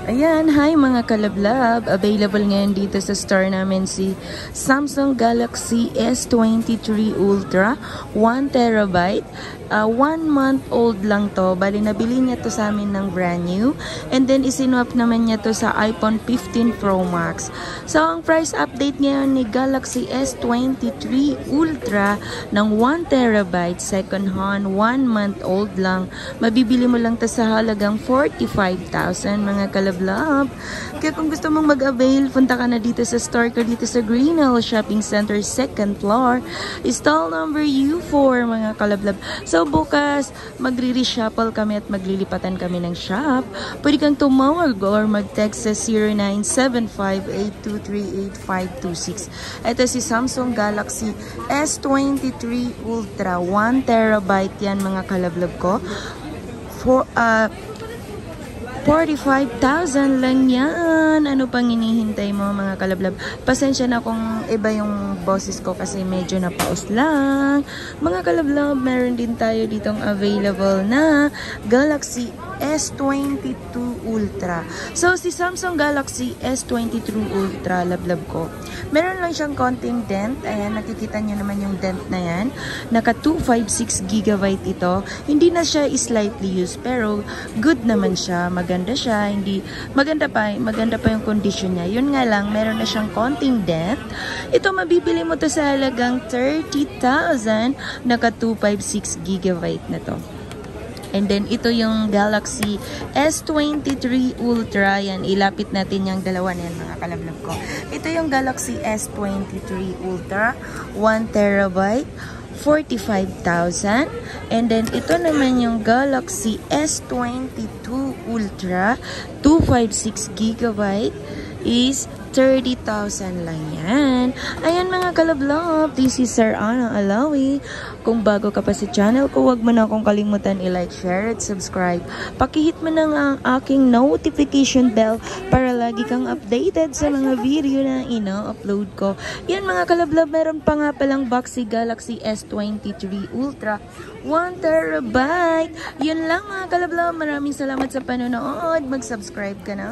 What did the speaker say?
Ayan, hi mga kalablab. Available ngayon dito sa store namin si Samsung Galaxy S23 Ultra 1TB. 1 month old lang to. Bali, nabili niya to sa amin ng brand new. And then, isinwap naman niya to sa iPhone 15 Pro Max. So, ang price update ngayon ni Galaxy S23 Ultra ng 1TB, second hand, 1 month old lang. Mabibili mo lang to sa halagang 45,000 mga kalablab. Kaya kung gusto mong mag-avail, punta ka na dito sa store ko dito sa Green Hill Shopping Center, 2nd floor. Stall number U4 mga kalablab. So, bukas, magre-reshuffle kami at maglilipatan kami ng shop. Pwede kang tumawag or mag-text sa 0975-823-8526. Ito si Samsung Galaxy S23 Ultra 1TB yan mga kalablab ko. 45,000 lang yan. Ano pang hinihintay mo mga kalablab? Pasensya na kung iba yung boses ko kasi medyo napaus lang. Mga kalablab, meron din tayo ditong available na Galaxy S22 Ultra. So, si Samsung Galaxy S23 Ultra, lablab ko. Meron lang siyang konting dent. Ayan, nakikita nyo naman yung dent na yan. Naka 256GB ito. Hindi na siya slightly used, pero good naman siya. Maganda siya. Hindi, maganda pa yung condition niya. Yun nga lang, meron na siyang konting dent. Ito, mabibili mo to sa halagang 30,000. Naka 256GB na to. And then, ito yung Galaxy S23 Ultra. Yan, ilapit natin yung dalawa na yan, mga kalablab ko. Ito yung Galaxy S23 Ultra, 1TB, 45,000. And then, ito naman yung Galaxy S22 Ultra, 256GB, is 30,000 lang yan. Ayan mga kalablab, this is Sir Ana Alawi. Kung bago ka pa sa channel ko, huwag mo na akong kalimutan i-like, share, at subscribe. Pakihit mo na ang aking notification bell para lagi kang updated sa mga video na ino-upload ko. Yan mga kalablab, meron pa nga palang box si Galaxy S23 Ultra 1TB. Yun lang mga kalablab, maraming salamat sa panonood. Mag-subscribe ka na.